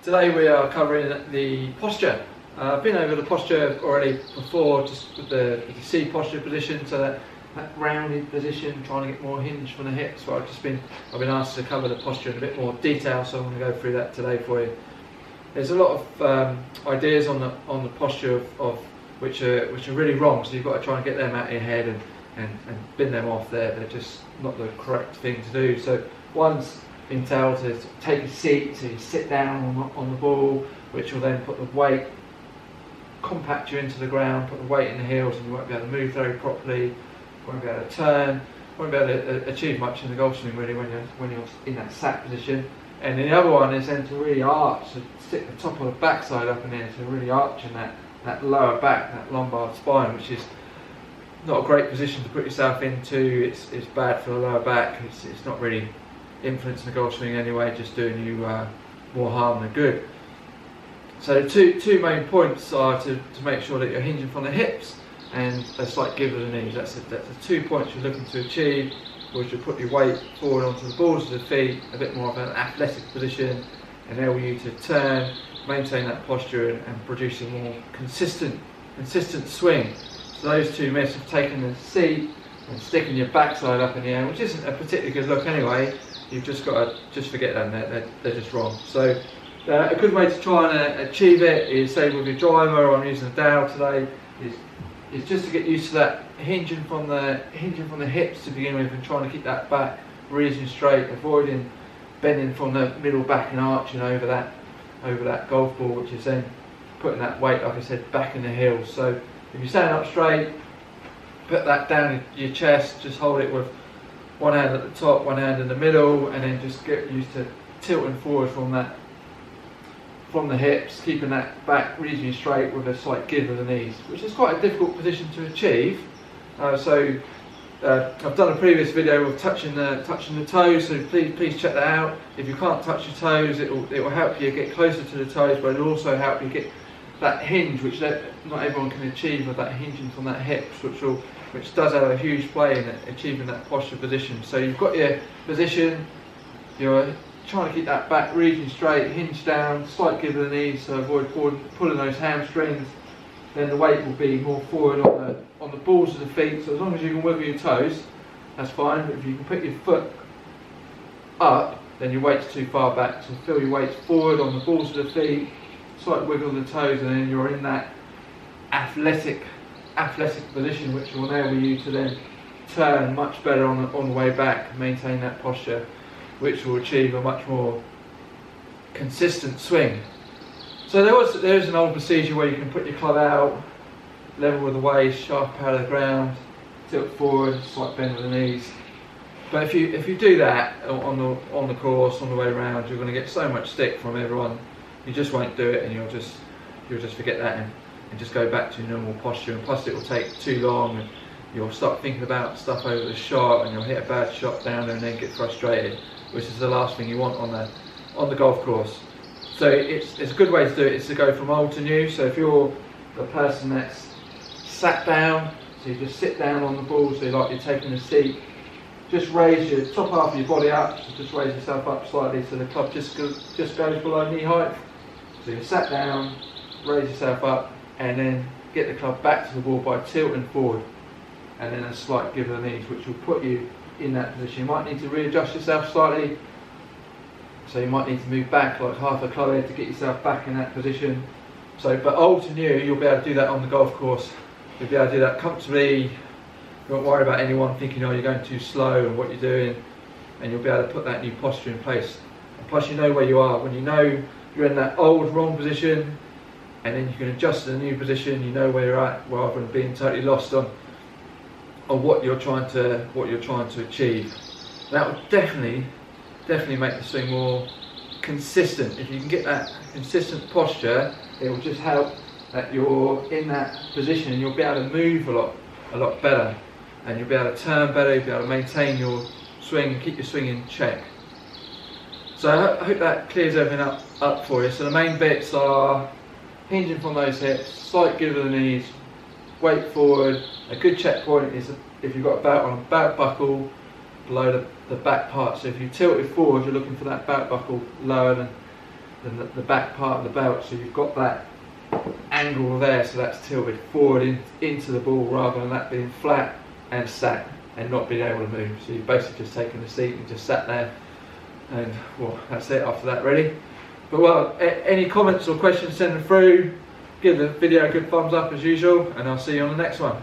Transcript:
Today we are covering the posture. I've been over the posture already before, just with the C posture position, so that rounded position, trying to get more hinge from the hips. So I've been asked to cover the posture in a bit more detail, so I'm going to go through that today for you. There's a lot of ideas on the posture of which are really wrong, so you've got to try and get them out of your head and bin them off. They're just not the correct thing to do. So one's been told to take a seat, so you sit down on the ball, which will then put the weight, compact you into the ground, put the weight in the heels, and you won't be able to move very properly, won't be able to turn, won't be able to achieve much in the golf swing really when you're in that sat position. And the other one is then to really arch, to stick the top of the backside up in there, so really arching that lower back, that lumbar spine, which is not a great position to put yourself into. It's bad for the lower back. It's not really influencing the golf swing anyway, just doing you more harm than good. So the two main points are to make sure that you're hinging from the hips and a slight give of the knees. That's the 2 points you're looking to achieve, which will put your weight forward onto the balls of the feet, a bit more of an athletic position, enable you to turn, maintain that posture and produce a more consistent swing. So those two myths of taking the seat and sticking your backside up in the air, which isn't a particularly good look anyway, you've just got to forget them. They're just wrong. So a good way to try and achieve it is, say with your driver, or I'm using a dowel today, is just to get used to that hinging from the hips to begin with, and trying to keep that back reasonably straight, avoiding bending from the middle back and arching over that golf ball, which is then putting that weight, like I said, back in the heels. So if you stand up straight, put that down your chest, just hold it with one hand at the top, one hand in the middle, and then just get used to tilting forward from the hips, keeping that back reasonably straight with a slight give of the knees, which is quite a difficult position to achieve. I've done a previous video of touching the toes, so please check that out. If you can't touch your toes, it will help you get closer to the toes, but it will also help you get that hinge, which not everyone can achieve, with that hinging from that hips, which does have a huge play in achieving that posture position. So you've got your position, you're trying to keep that back reasonably straight, hinge down, slight give of the knees, so avoid pulling those hamstrings. Then the weight will be more forward on the balls of the feet, so as long as you can wiggle your toes, that's fine. But if you can put your foot up, then your weight's too far back, so feel your weight forward on the balls of the feet, slight wiggle of the toes, and then you're in that athletic position, which will enable you to then turn much better on the way back, maintain that posture, which will achieve a much more consistent swing. So there is an old procedure where you can put your club out, level with the waist, sharp out of the ground, tilt forward, slight bend with the knees. But if you do that on the course, on the way around, you're going to get so much stick from everyone. You just won't do it, and you'll just forget that and just go back to your normal posture. And plus, it will take too long, and you'll start thinking about stuff over the shot, and you'll hit a bad shot down there and then get frustrated, which is the last thing you want on the golf course. So it's a good way to do it is to go from old to new. So if you're the person that's sat down, so you just sit down on the ball, so you're taking a seat, just raise your top half of your body up, so just raise yourself up slightly so the club just goes below knee height. So you sat down, raise yourself up, and then get the club back to the ball by tilting forward, and then a slight give of the knees, which will put you in that position. You might need to readjust yourself slightly, so you might need to move back like half a club head to get yourself back in that position. So, but old to new, you'll be able to do that on the golf course. You'll be able to do that comfortably. You won't worry about anyone thinking, oh, you're going too slow and what you're doing, and you'll be able to put that new posture in place. And plus, you know where you are. When you know you're in that old wrong position, and then you can adjust to the new position, you know where you're at, rather than being totally lost on what you're trying to achieve. That will definitely make the swing more consistent. If you can get that consistent posture, it will just help that you're in that position, and you'll be able to move a lot better, and you'll be able to turn better, you'll be able to maintain your swing and keep your swing in check. So I hope that clears everything up for you. So the main bits are hinging from those hips, slight give of the knees, weight forward. A good checkpoint is if you've got a belt on a belt buckle below the back part. So if you tilt it forward, you're looking for that belt buckle lower than the back part of the belt, so you've got that angle there, so that's tilted forward into the ball rather than that being flat and sat and not being able to move. So you've basically just taken the seat and just sat there, and well, that's it after that really. But well, any comments or questions, send them through. Give the video a good thumbs up as usual, and I'll see you on the next one.